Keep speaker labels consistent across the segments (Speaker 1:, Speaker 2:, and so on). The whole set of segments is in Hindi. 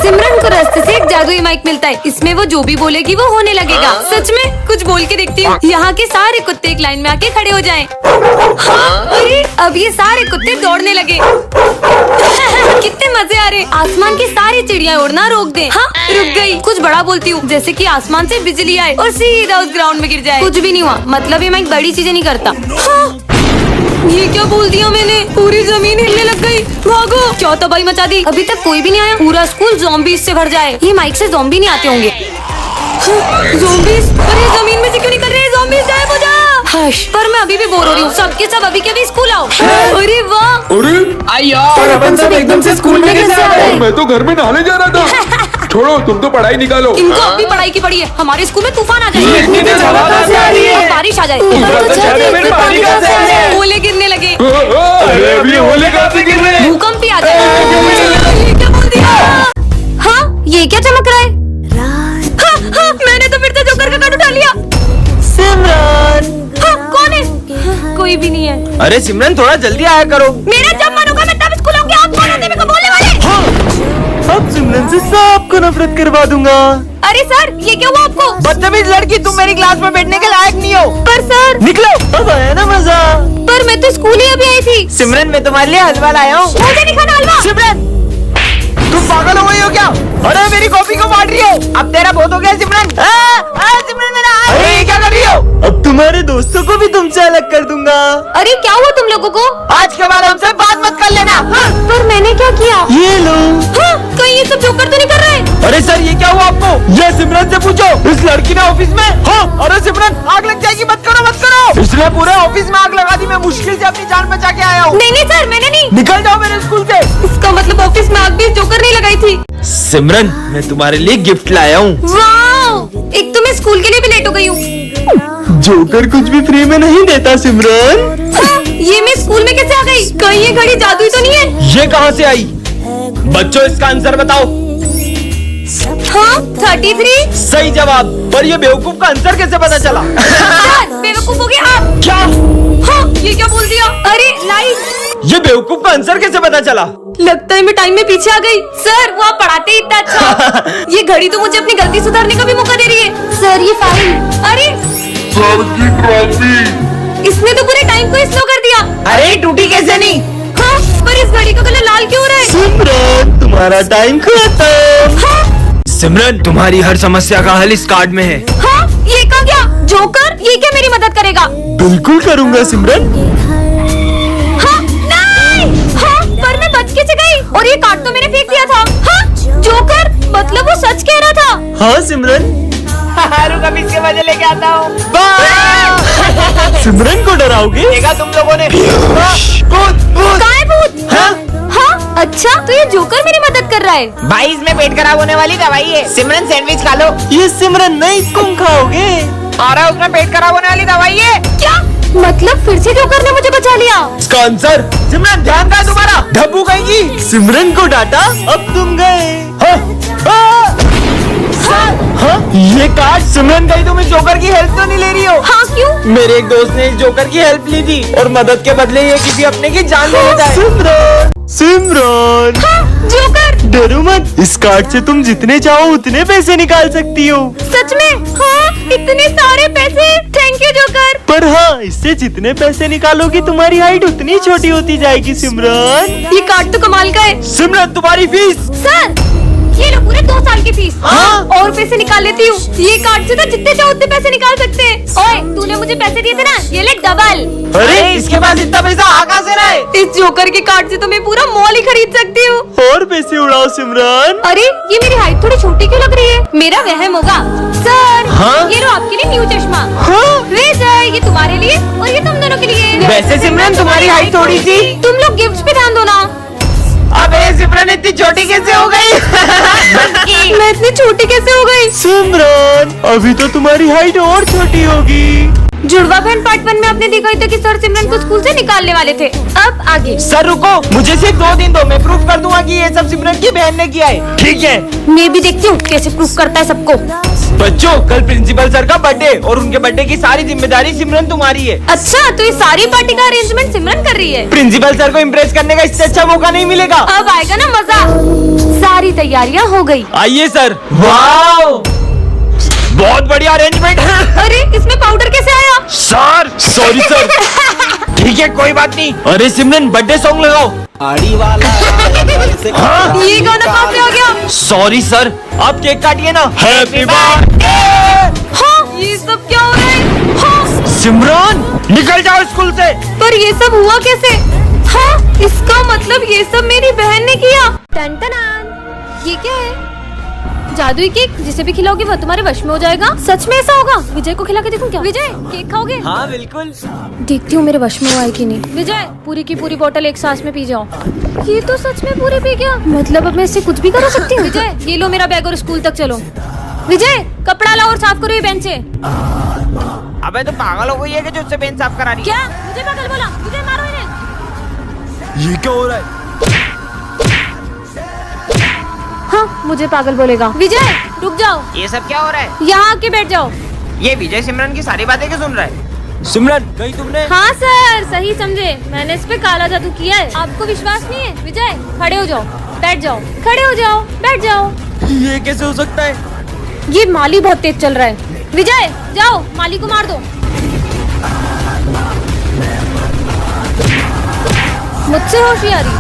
Speaker 1: सिमरन को रास्ते से एक जादुई माइक मिलता है। इसमें वो जो भी बोलेगी वो होने लगेगा। सच में कुछ बोल के देखती हूँ। यहाँ के सारे कुत्ते एक लाइन में आके खड़े हो जाएं। हाँ, अरे अब ये सारे कुत्ते दौड़ने लगे। कितने मजे आ रहे। आसमान की सारी चिड़िया उड़ना रोक दे। हाँ, रुक गई। कुछ बड़ा बोलती हूँ, जैसे कि आसमान से बिजली आए और सीधा उस ग्राउंड में गिर जाए। कुछ भी नहीं हुआ, मतलब ये माइक बड़ी चीजें नहीं करता। हाँ, ये क्या बोल दिया मैंने? पूरी जमीन हिलने लग गई। भागो, क्या तबाही मचा दी। अभी तक कोई भी नहीं आया। पूरा स्कूल ज़ॉम्बीज़ से भर जाए। ये माइक से ज़ॉम्बी नहीं आते होंगे। ज़ॉम्बीज़, अरे जमीन में से क्यों निकल रहे हैं ज़ॉम्बीज़? गायब हो जा। हश, पर मैं अभी भी बोर हो रही हूँ। सबके सब अभी के अभी स्कूल आओ। अरे वाह,
Speaker 2: अरे अपन सब एकदम से स्कूल में कैसे आ गए?
Speaker 3: मैं तो घर में नहाने जा रहा था। छोड़ो, तुम तो पढ़ाई निकालो।
Speaker 1: इनको अब भी पढ़ाई की पड़ी है। हमारे स्कूल में तूफान आ जाए,
Speaker 2: इतनी तेज हवा कहाँ से आ रही है?
Speaker 1: बारिश आ जाए,
Speaker 2: पानी कहाँ से आ रहा है?
Speaker 1: ओले गिरने लगे,
Speaker 3: अरे अभी होली कहाँ से गिर रहे हैं?
Speaker 1: भूकंप भी आ जाए। ये क्या बोल दिया? हाँ, ये क्या चमक रहा है? हाँ, हाँ, मैंने तो फिर से जोकर का कार्ड उठा लिया।
Speaker 2: सिमरन,
Speaker 1: हाँ, कौन है? हाँ, कोई भी नहीं है।
Speaker 2: अरे सिमरन थोड़ा जल्दी आया करो।
Speaker 1: मेरा जब मन होगा मैं तब स्कूल आऊंगी। आप कौन होते हैं मेरे को बोलने वाले?
Speaker 2: अब सिमरन से सबको नफरत करवा दूंगा।
Speaker 1: अरे सर, ये क्या हुआ आपको?
Speaker 2: बदतमीज लड़की, तुम मेरी क्लास में बैठने के लायक नहीं हो।
Speaker 1: पर सर,
Speaker 2: निकलो। अब आया ना मजा।
Speaker 1: पर मैं तो स्कूल ही अभी आई थी।
Speaker 2: सिमरन, मैं तुम्हारे लिए हलवा लाया हूँ।
Speaker 1: मुझे नहीं खाना हलवा।
Speaker 2: सिमरन, तुम पागल हो गई हो क्या? अरे मेरी कॉपी को बांट रही हो। अब तेरा बहुत हो गया सिमरन। सिमरन मेरा। अरे ये क्या कर रही हो? अब तुम्हारे दोस्तों को भी तुमसे अलग कर दूंगा।
Speaker 1: अरे क्या हुआ तुम लोगों को?
Speaker 2: आज के बाद हमसे बात मत कर लेना।
Speaker 1: पर मैंने क्या किया?
Speaker 2: ये लो।
Speaker 1: हाँ, कहीं ये सब जोकर तो नहीं कर रहे?
Speaker 2: अरे सर, ये क्या हुआ आपको? ये सिमरन से पूछो। इस लड़की ने ऑफिस में। हाँ, अरे सिमरन, आग लग जाएगी, मत करो मत करो। इसने पूरे ऑफिस में आग लगा दी। मैं मुश्किल से अपनी जान बचा के आया हूँ।
Speaker 1: नहीं नहीं सर, मैंने नहीं।
Speaker 2: निकल जाओ मेरे स्कूल से।
Speaker 1: इसका मतलब ऑफिस में आग भी जोकर नहीं लगाई थी।
Speaker 2: सिमरन, मैं तुम्हारे लिए गिफ्ट लाया हूँ।
Speaker 1: वाओ! एक तो मैं स्कूल के लिए भी लेट हो गई हूँ।
Speaker 2: जोकर कुछ भी फ्री में नहीं देता सिमरन।
Speaker 1: हाँ, ये मैं स्कूल में कैसे आ गई? कहीं ये घड़ी जादुई तो नहीं है?
Speaker 2: ये कहाँ से आई? बच्चों, इसका आंसर बताओ।
Speaker 1: हाँ, 33।
Speaker 2: सही जवाब। पर ये बेवकूफ का आंसर कैसे पता चला?
Speaker 1: सर, बेवकूफ हो गया आप।
Speaker 2: क्या?
Speaker 1: हाँ, ये क्या बोल दिया? अरे लाइट।
Speaker 2: ये बेवकूफ का आंसर कैसे पता चला?
Speaker 1: लगता है मैं टाइम में पीछे आ गई। सर, वो आप पढ़ाते ही इतना अच्छा। ये घड़ी तो मुझे अपनी गलती सुधारने का भी मौका दे रही है। सर, ये फाइल। अरे
Speaker 3: सर की ट्रॉफी।
Speaker 1: इसने तो पूरे टाइम को स्लो कर दिया।
Speaker 2: अरे टूटी कैसे नहीं?
Speaker 1: हाँ, पर इस घड़ी का कलर लाल क्यों हो रहा है?
Speaker 2: सिमरन, तुम्हारा टाइम खत्म।
Speaker 1: हाँ,
Speaker 2: सिमरन, तुम्हारी हर समस्या का हल इस कार्ड में है।
Speaker 1: हाँ, ये कहाँ गया? जोकर, ये क्या मेरी मदद करेगा?
Speaker 2: बिल्कुल करूँगा सिमरन।
Speaker 1: हाँ, नहीं। हाँ, पर मैं बच कैसे गई? और ये कार्ड तो मैंने फेंक दिया था। हाँ, जोकर, मतलब वो सच कह रहा था।
Speaker 2: हाँ सिमरन। रुक, अभी इसके वजह लेके आता हूँ। सिमरन को डराओगे? देखा तुम लोगों ने।
Speaker 1: कहाँ है भूत?
Speaker 2: हाँ?
Speaker 1: हाँ, अच्छा, तो ये जोकर मेरी मदद कर रहा है।
Speaker 4: भाई, इसमें पेट खराब होने वाली दवाई है। सिमरन, सैंडविच खा लो।
Speaker 2: ये सिमरन नहीं, तुम खाओगे।
Speaker 4: और उसमें पेट खराब होने वाली दवाई है।
Speaker 1: क्या मतलब? फिर से जोकर ने मुझे बचा लिया।
Speaker 2: इसका आंसर। सिमरन, ध्यान कहाँ तुम्हारा? ढब्बू कहेंगी। सिमरन को डांटा, अब तुम गए। हाँ? ये कार्ड। सिमरन, कहीं तुम इस जोकर की हेल्प तो नहीं ले रही हो?
Speaker 1: हाँ, क्यों?
Speaker 2: मेरे एक दोस्त ने इस जोकर की हेल्प ली थी और मदद के बदले ये किसी अपने की जान ले लेता है। सिमरन, सिमरन,
Speaker 1: हाँ, जोकर।
Speaker 2: डरो मत। इस कार्ड से तुम जितने चाहो उतने पैसे निकाल सकती हो।
Speaker 1: सच में? हाँ, इतने सारे पैसे। Thank you joker.
Speaker 2: पर हाँ, इससे जितने पैसे निकालोगी तुम्हारी हाइट उतनी छोटी होती जाएगी सिमरन।
Speaker 1: ये कार्ड तो कमाल का है।
Speaker 2: सिमरन, तुम्हारी फीस।
Speaker 1: सर, ये लो पूरे 2 साल की फीस।
Speaker 2: हाँ?
Speaker 1: और पैसे निकाल लेती हूँ। ये कार्ड से तो जितने चाहो उतने पैसे निकाल सकते हैं। ओए, तूने मुझे पैसे दिए थे ना, ये ले डबल।
Speaker 2: अरे इसके पास इतना पैसा आ कहाँ से रहा है?
Speaker 1: इस जोकर के कार्ड से तो मैं पूरा मॉल ही खरीद सकती हूँ।
Speaker 2: और पैसे उड़ाओ सिमरन।
Speaker 1: अरे, ये मेरी हाइट थोड़ी छोटी क्यों लग रही है? मेरा वहम होगा। सर,
Speaker 2: हाँ?
Speaker 1: ये लो आपके लिए न्यू चश्मा।
Speaker 2: हाँ?
Speaker 1: रेजर, ये तुम्हारे लिए और ये तुम दोनों के लिए।
Speaker 4: वैसे सिमरन, तुम्हारी हाइट थोड़ी सी।
Speaker 1: तुम लोग गिफ्ट्स पे ध्यान दो ना।
Speaker 4: अबे सिमरन, इतनी छोटी कैसे हो गई?
Speaker 1: मैं इतनी छोटी कैसे हो गई?
Speaker 2: सिमरन, अभी तो तुम्हारी हाइट और छोटी होगी।
Speaker 1: जुड़वा बहन पार्ट 1 में आपने देखा ही था कि सर सिमरन को स्कूल से निकालने वाले थे। अब आगे।
Speaker 2: सर रुको, मुझे सिर्फ 2 दिन दो, मैं प्रूफ कर दूंगा कि ये सब सिमरन की बहन ने किया है। ठीक है,
Speaker 1: मैं भी देखती हूँ कैसे प्रूफ करता है सबको।
Speaker 2: बच्चों कल प्रिंसिपल सर का बर्थडे और उनके बर्थडे की सारी जिम्मेदारी सिमरन तुम्हारी है।
Speaker 1: अच्छा, तो ये सारी पार्टी का अरेंजमेंट सिमरन कर रही है।
Speaker 2: प्रिंसिपल सर को इम्प्रेस करने का इससे अच्छा मौका नहीं मिलेगा।
Speaker 1: अब आएगा ना मजा। सारी तैयारियां हो गई।
Speaker 2: आइए सर। वाओ, बहुत बढ़िया अरेंजमेंट है।
Speaker 1: अरे इसमें पाउडर कैसे आया?
Speaker 2: Sir sorry sir. ठीक है कोई बात नहीं। अरे सिमरन बर्थडे सॉन्ग लगाओ।
Speaker 5: आड़ी वाला
Speaker 2: हाँ?
Speaker 1: ये गाना कहाँ से आ गया?
Speaker 2: सॉरी सर, आप केक काटिए ना। Happy birthday.
Speaker 1: हाँ, ये सब क्या हो रहा है? हाँ,
Speaker 2: सिमरन निकल जाओ स्कूल से।
Speaker 1: पर ये सब हुआ कैसे? हाँ, इसका मतलब ये सब मेरी बहन ने किया। टन-टनान। ये क्या है? जादुई केक, जिसे भी खिलाओगे वो तुम्हारे वश में हो जाएगा। सच में ऐसा होगा? विजय को खिला के देखूं क्या? विजय केक खाओगे?
Speaker 2: हाँ बिल्कुल।
Speaker 1: देखती हूँ मेरे वश में हुआ है कि नहीं। विजय पूरी की पूरी बोतल एक सांस में पी जाओ। ये तो सच में पूरी पी गया। मतलब अब मैं इससे कुछ भी करा सकती हूँ। विजय ये लो मेरा बैग और स्कूल तक चलो। विजय कपड़ा लाओ और साफ करो ये बेंच से।
Speaker 4: अबे तो पागल हो गई है कि जो उससे बेंच साफ करा रही है?
Speaker 1: क्या? मुझे पागल बोला? विजय मारो इन्हें।
Speaker 2: ये क्या हो रहा है?
Speaker 1: हाँ, मुझे पागल बोलेगा। विजय रुक जाओ,
Speaker 4: ये सब क्या हो रहा है?
Speaker 1: यहाँ आके बैठ जाओ।
Speaker 4: ये विजय सिमरन की सारी बातें क्यों सुन रहा है?
Speaker 2: सिमरन कहीं तुमने?
Speaker 1: हाँ सर, सही समझे। मैंने इस पे काला जादू किया है। आपको विश्वास नहीं है? विजय खड़े हो जाओ, बैठ जाओ, खड़े हो जाओ, बैठ जाओ।
Speaker 2: ये कैसे हो सकता है?
Speaker 1: ये माली बहुत तेज चल रहा है। विजय जाओ, माली को मार दो। मुझसे होशियारी।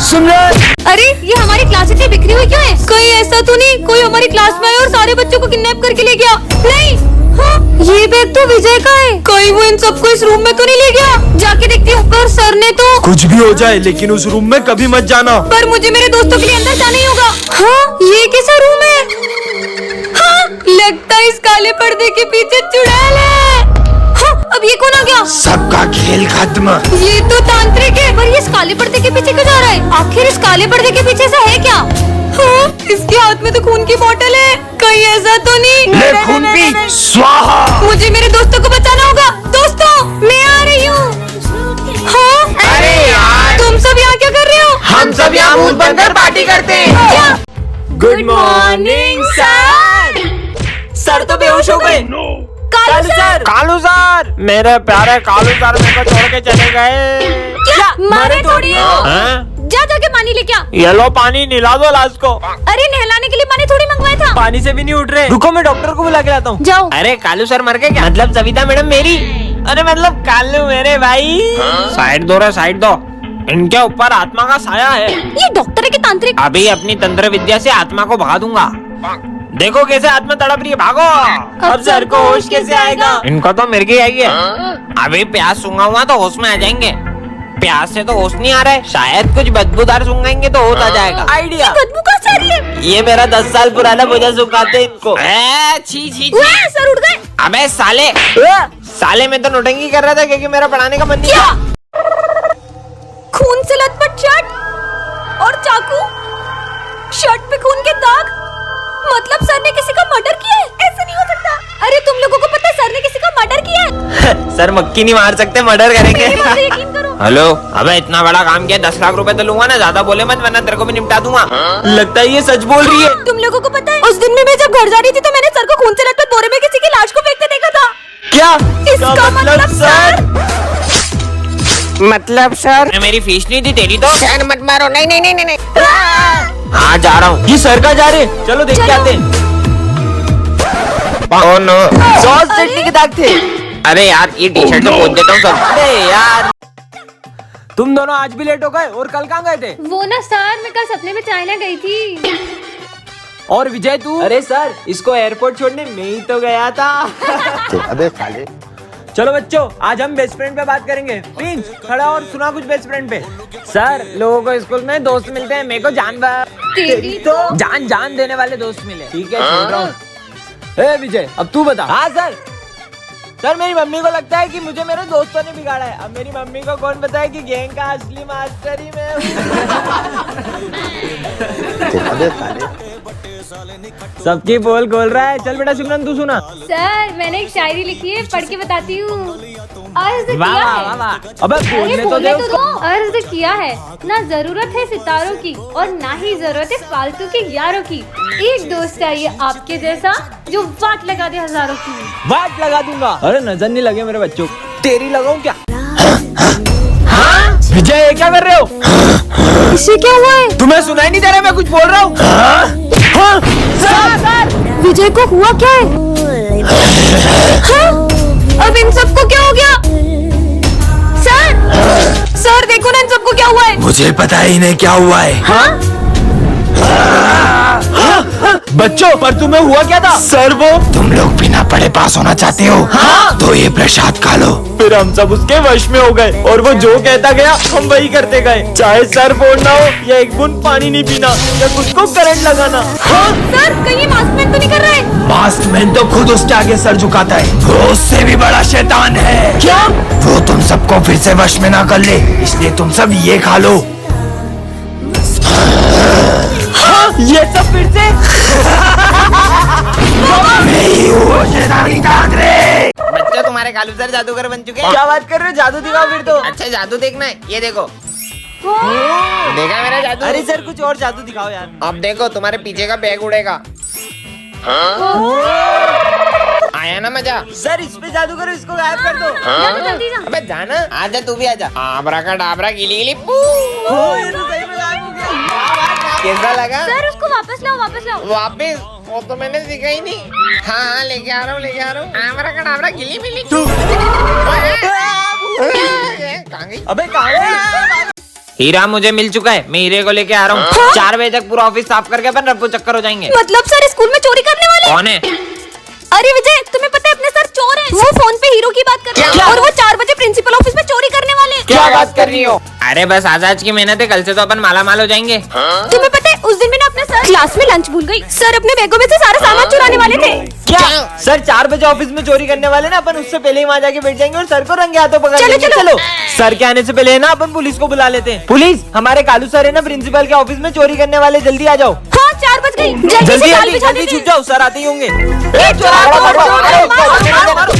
Speaker 2: सिमरन
Speaker 1: अरे ये हमारी क्लास इतनी बिखरी हुई क्यों है? कहीं ऐसा तो नहीं कोई हमारी क्लास में आया और सारे बच्चों को किडनैप करके ले गया? नहीं। हाँ, ये बैग तो विजय का है। कहीं वो इन सबको इस रूम में तो नहीं ले गया? जाके देखती हूँ। पर सर ने तो।
Speaker 2: कुछ भी हो जाए लेकिन उस रूम में कभी मत जाना।
Speaker 1: पर मुझे मेरे दोस्तों के लिए अंदर जाना ही होगा। हाँ, ये कैसा रूम है? हाँ, लगता है इस काले पर्दे के पीछे चुड़ैल है। हाँ, अब ये कौन आ गया?
Speaker 2: सबका खेल खत्म।
Speaker 1: ये तो तांत्रिक है। पर ये इस काले पर्दे के पीछे क्यों जा रहा है? आखिर इस काले पर्दे के पीछे ऐसा है क्या? हाँ, इसके हाथ में तो खून की बोतल है। कहीं ऐसा तो नहीं?
Speaker 2: ले खून पी, स्वाहा।
Speaker 1: मुझे मेरे दोस्तों को बचाना होगा। दोस्तों मैं आ रही हूँ। हाँ,
Speaker 4: अरे यार,
Speaker 1: तुम सब यहाँ क्या कर रहे हो?
Speaker 4: हम सब यहाँ भूत बनकर पार्टी करते हैं।
Speaker 1: क्या?
Speaker 2: Good morning sir. सर तो बेहोश हो गए।
Speaker 1: कालू सर।
Speaker 4: कालू सर, मेरे प्यारे कालू सर मेरे को छोड़ के चले गए।
Speaker 1: क्या मारे थोड़ी है?
Speaker 4: हाँ?
Speaker 1: जा जाके पानी लेके आ।
Speaker 4: ये लो पानी, निला दो लाश को।
Speaker 1: अरे नहलाने के लिए पानी थोड़ी मंगवाया था।
Speaker 2: पानी से भी नहीं उठ रहे। रुको मैं डॉक्टर को बुला के लाता हूँ।
Speaker 1: जाओ।
Speaker 4: अरे कालू सर मर गए क्या? मतलब सविता मैडम मेरी। अरे मतलब कालू मेरे भाई। साइड दो रे, साइड दो। इनके ऊपर आत्मा का साया है।
Speaker 1: ये डॉक्टर है कि तांत्रिक?
Speaker 4: अभी अपनी तंत्र विद्या से आत्मा को भगा दूंगा। देखो कैसे आत्मा तड़प रही है, भागो।
Speaker 1: अब सर को होश कैसे आएगा?
Speaker 4: इनको तो मिर्गी आई है। अभी प्यास सूंघा हुआ तो होश में आ जाएंगे। प्यास से तो होश नहीं आ रहा है, शायद कुछ बदबूदार सूंघेंगे तो होश आ जाएगा।
Speaker 2: आइडिया।
Speaker 1: बदबू कहाँ से आ रही है?
Speaker 4: ये मेरा 10 साल पुराना भोजन सुखाते इनको। छी छी
Speaker 1: वाह, सर उठ गए।
Speaker 4: अबे साले, साले में तो नोटंकी कर रहा था क्योंकि मेरा पढ़ाने का मन नहीं
Speaker 1: क्या?
Speaker 4: था।
Speaker 1: खून से लथपथ शर्ट और चाकू, शर्ट पे खून के दाग। मतलब सर ने किसी का मर्डर किया है? ऐसा नहीं हो सकता। अरे तुम लोगों को पता है सर ने किसी का मर्डर किया है?
Speaker 4: सर मक्खी नहीं मार सकते, मर्डर करेंगे।
Speaker 1: मेरी बात पे यकीन करो।
Speaker 4: हेलो, अबे इतना बड़ा काम किया, 10 लाख रुपए तो लूंगा ना, ज्यादा बोले मत वरना तेरे को भी निपटा दूंगा।
Speaker 2: लगता है ये सच बोल रही है।
Speaker 1: तुम लोगों को पता है उस दिन में मैं जब घर जा रही थी तो मैंने सर को खून से लथपथ बोरे में किसी की लाश को फेंकते देखा था।
Speaker 2: क्या?
Speaker 1: इसका मतलब सर।
Speaker 4: मतलब सर, मेरी फीस नहीं थी तेरी तो। सर मत मारो। नहीं नहीं नहीं नहीं। हाँ जा रहा हूँ।
Speaker 2: ये सर का जा रहे। चलो देख के आते हैं।
Speaker 4: ओह नो,
Speaker 2: सॉस चटनी के दाग थे।
Speaker 4: अरे यार ये टी शर्ट तो पोंछ देता हूँ सब।
Speaker 2: अरे यार, तुम दोनों आज भी लेट हो गए। और कल कहाँ गए थे?
Speaker 1: वो ना सर, मैं कल सपने में चाइना गई थी।
Speaker 2: और विजय तू? अरे सर, इसको एयरपोर्ट छोड़ने में ही तो गया था।
Speaker 5: अबे साले।
Speaker 2: चलो बच्चों, आज हम बेस्ट फ्रेंड पे बात करेंगे। प्रिंस खड़ा और सुना कुछ बेस्ट फ्रेंड पे। सर, लोगों को स्कूल में दोस्त मिलते हैं, मेरे को
Speaker 1: तेरी तो
Speaker 2: जान देने वाले दोस्त मिले। ठीक है, छोड़ रहा हूँ। ए विजय, अब तू बता। हाँ सर। सर मेरी मम्मी को लगता है कि मुझे मेरे दोस्तों ने बिगाड़ा है। अब मेरी मम्मी को कौन बताए कि गैंग का असली मास्टर ही मैं हूँ।
Speaker 5: अबे साले।
Speaker 4: सबकी पोल खोल रहा है। चल बेटा सिमरन तू सुना।
Speaker 1: सर मैंने एक शायरी लिखी है, पढ़ के बताती हूँ। अर्ज
Speaker 4: वाह
Speaker 1: किया
Speaker 4: वाह
Speaker 1: है,
Speaker 4: वाह वाह। अबे
Speaker 1: अरे
Speaker 4: बोलने तो दे
Speaker 1: बोलने तो
Speaker 4: उसको।
Speaker 1: दो। अर्ज किया है, ना जरूरत है सितारों की और ना ही जरूरत है फालतू के यारों की। एक दोस्त चाहिए आपके जैसा जो वाट लगा दे हजारों की।
Speaker 4: वाट लगा दूंगा। अरे नजर नहीं लगे मेरे बच्चों को। तेरी लगाऊं क्या? विजय ये क्या कर रहे हो?
Speaker 1: इसे क्या हुआ है?
Speaker 4: तुम्हें सुनाई नहीं दे रहा मैं कुछ बोल रहा हूँ?
Speaker 1: विजय को हुआ क्या है? हाँ? अब इन सबको क्या हो गया? सर देखो ना इन सबको क्या हुआ है।
Speaker 2: मुझे पता ही नहीं क्या हुआ है। बच्चों पर तुम्हें हुआ क्या था? सर वो तुम लोग बिना पढ़े पास होना चाहते हो। हाँ? तो ये प्रसाद खा लो। फिर हम सब उसके वश में हो गए और वो जो कहता गया हम वही करते गए। चाहे सर फोड़ना हो या एक बूंद पानी नहीं पीना या खुद को करंट लगाना।
Speaker 1: हाँ? सर कहीं मास्कमैन तो नहीं कर रहा है?
Speaker 2: मास्कमैन तो खुद उसके आगे सर झुकाता है। वो उससे भी बड़ा शैतान है। क्या? वो तुम सबको फिर से वश में ना कर ले, इसलिए तुम सब ये खा लो। हाँ? ये सब फिर से मैं ही हूँ वो शैतानी कांगरे।
Speaker 6: बच्चों तुम्हारे कालू सर जादूगर बन चुके हैं।
Speaker 2: क्या बात कर रहे हो? जादू दिखाओ फिर तो।
Speaker 6: अच्छा जादू देखना है, ये देखो। देखा मेरा जादू?
Speaker 2: अरे सर कुछ और जादू दिखाओ यार।
Speaker 6: अब देखो तुम्हारे पीछे का बैग उड़ेगा। आया ना मजा?
Speaker 2: सर इस पे जादू करो, इसको गायब कर दो।
Speaker 1: जाओ जल्दी जाओ।
Speaker 6: अबे जाना, आजा तू भी आजा। आबरा का डाबरा गिली गिली पू।
Speaker 2: ये तो सही में गायब हो गया।
Speaker 6: कैसा लगा?
Speaker 1: सर उसको वापस लाओ, वापस लाओ।
Speaker 6: वापिस? वो तो मैंने सीखा ही नहीं। हाँ हाँ लेके आ रहा हूँ, लेके आ रहा हूँ। आबरा का डाबरा गिली मिली। कहाँ गई?
Speaker 2: अबे कहाँ गई?
Speaker 4: हीरा मुझे मिल चुका है, मैं हीरे को लेके आ रहा हूँ। 4 बजे तक पूरा ऑफिस साफ करके अपन रफ्फू चक्कर हो जाएंगे।
Speaker 1: मतलब सर स्कूल में चोरी करने वाले?
Speaker 4: कौन है?
Speaker 1: अरे विजय तुम्हें पता है अपने सर चोर हैं। वो फोन पे हीरो की बात कर रहे हैं और वो 4 बजे प्रिंसिपल ऑफिस में चोरी करने वाले हैं।
Speaker 6: क्या बात कर रही हो?
Speaker 4: अरे बस आज की मेहनत है, कल से तो अपन माला माल हो जाएंगे।
Speaker 1: तुम्हें पता है उस दिन मैंने अपने सर क्लास में लंच भूल गई। सर अपने बैगों में से सारा सामान चुराने वाले थे।
Speaker 2: क्या? सर 4 बजे ऑफिस में चोरी करने वाले ना, अपन उससे पहले ही वहाँ जाके बैठ जाएंगे और सर को रंगे हाथों पकड़ लेंगे। चलो सर के आने से पहले है ना अपन पुलिस को बुला लेते हैं। पुलिस, हमारे कालू सर है ना प्रिंसिपल के ऑफिस में चोरी करने वाले, जल्दी आ जाओ।
Speaker 1: हाँ 4 बज गई, जल्दी से जाल बिछा
Speaker 2: जल्दी
Speaker 1: देते
Speaker 2: छुप जाओ, सर आते ही होंगे।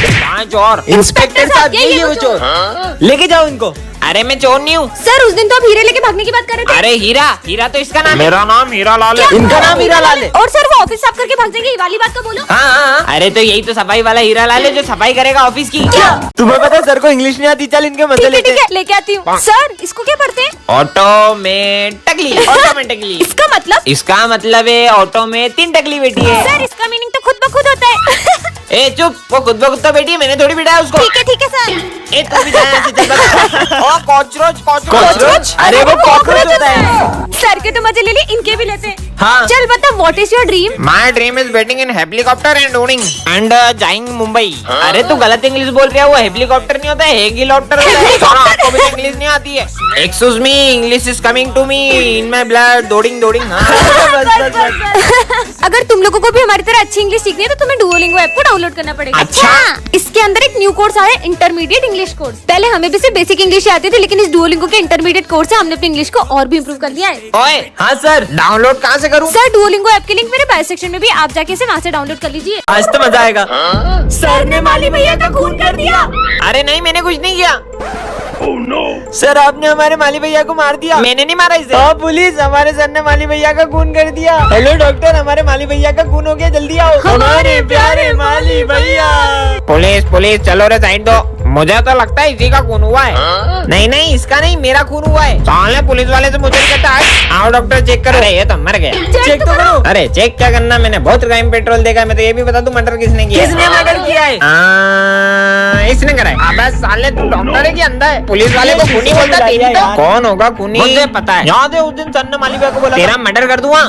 Speaker 4: कहाँ चोर?
Speaker 2: इंस्पेक्टर साहब ये वो चोर, लेके जाओ इनको।
Speaker 4: अरे मैं चोर नहीं हूँ।
Speaker 1: सर उस दिन तो आप हीरे लेके भागने की बात कर रहे थे।
Speaker 4: अरे हीरा, हीरा तो इसका नाम। मेरा नाम हीरा लाल है।
Speaker 2: इनका नाम हीरा लाल है।
Speaker 1: और सर वो ऑफिस साफ करके भाग जाएंगे, ये वाली बात तो बोलो।
Speaker 4: हाँ, अरे तो यही तो सफाई वाला हीरा लाल है जो सफाई करेगा ऑफिस की।
Speaker 2: तुम्हें पता है सर को इंग्लिश नहीं आती, चल इनके मजे लेते
Speaker 1: ठीक है लेके आती हूँ। सर इसको क्या पढ़ते हैं?
Speaker 4: Automatically, automatically.
Speaker 1: इसका मतलब?
Speaker 4: इसका मतलब है ऑटो में 3 टकली बेटी है।
Speaker 1: सर इसका मीनिंग तो खुद ब खुद होता है।
Speaker 4: ए चुप, वो खुद ब खुद तो बेटी है, मैंने थोड़ी बिठाया उसको।
Speaker 1: ठीक है सर।
Speaker 4: ए तू भी जा यहाँ से, चल बस। ओ कॉकरोच,
Speaker 2: कॉकरोच? अरे वो कॉकरोच होता है।
Speaker 1: सर के तो मजे ले लिए, इनके भी लेते हैं।
Speaker 2: हाँ।
Speaker 1: चल बता what is your dream?
Speaker 4: My dream is batting in helicopter and उड़िंग एंड जाइंग मुंबई। अरे तू गलत इंग्लिश बोल रहा है, वो हेलीकॉप्टर नहीं होता है, हेलीकॉप्टर होता है। आपको भी इंग्लिश नहीं आती है। Excuse me, English is coming to me in my blood. दौड़िंग दौड़िंग।
Speaker 1: अगर तुम लोगों को भी हमारी तरह अच्छी इंग्लिश सीखनी है तो तुम्हें डुओलिंगो ऐप को डाउनलोड करना पड़ेगा।
Speaker 4: अच्छा।
Speaker 1: इसके अंदर एक न्यू कोर्स आया है, इंटरमीडिएट इंग्लिश कोर्स। पहले हमें भी सिर्फ बेसिक इंग्लिश आती थी, लेकिन इस डुओलिंगो के इंटरमीडिएट कोर्स से हमने अपनी इंग्लिश को और भी इम्प्रूव कर लिया है।
Speaker 4: ओए
Speaker 2: हाँ सर,
Speaker 4: डाउनलोड कहाँ से करूँ?
Speaker 1: सर डुओलिंगो ऐप की लिंक मेरे बायो सेक्शन में भी, आप जाके इसे वहाँ से डाउनलोड कर लीजिए।
Speaker 2: आज तो मजा आएगा। सर ने माली भैया का खून कर दिया।
Speaker 4: अरे नहीं, मैंने कुछ नहीं किया।
Speaker 2: सर आपने हमारे माली भैया को मार दिया।
Speaker 4: मैंने नहीं मारा इसे।
Speaker 2: हाँ पुलिस, हमारे सर ने माली भैया का खून कर दिया। हेलो डॉक्टर, हमारे माली भैया का खून हो गया, जल्दी आओ। हमारे प्यारे माली भैया।
Speaker 4: पुलिस पुलिस चलो रे साइड दो। मुझे तो लगता है इसी का खून हुआ है। नहीं नहीं, इसका नहीं, मेरा खून हुआ है। साले पुलिस वाले से मुझे नहीं कहता। आओ डॉक्टर चेक करो। ये तो मर गया।
Speaker 2: चेक तो करो।
Speaker 4: अरे चेक क्या करना, मैंने बहुत क्राइम पेट्रोल देखा है। मैं तो ये भी बता दूं मर्डर किसने किया।
Speaker 2: किसने मर्डर किया है?
Speaker 4: इसने करा है। अबे साले तू डॉक्टर है कि अंधा है? पुलिस वाले को खूनी बोलता तेरी तो। कौन होगा खूनी? मुझे पता है।
Speaker 2: याद है उस दिन सर ने माली भैया को बोला
Speaker 4: तेरा मर्डर कर दूंगा।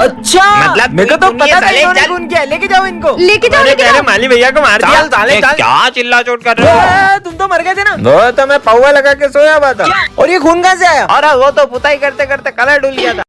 Speaker 2: अच्छा,
Speaker 4: मतलब
Speaker 2: मेरे को तो
Speaker 4: खूनी है
Speaker 2: पता था
Speaker 4: साले,
Speaker 2: इन्होंने
Speaker 4: चल।
Speaker 2: खून किया है। लेके जाओ इनको।
Speaker 1: लेके जाओ, लेके जाओ।
Speaker 2: माली भैया को मार दिया।
Speaker 4: साले क्या चिल्ला चोट कर रहे हो?
Speaker 2: तुम तो मर गए थे ना।
Speaker 4: वो तो मैं पौवा लगा के सोया हुआ था।
Speaker 2: और ये खून कहाँ से आया?
Speaker 4: अरे वो तो पुताई करते करते कलर डुल गया था।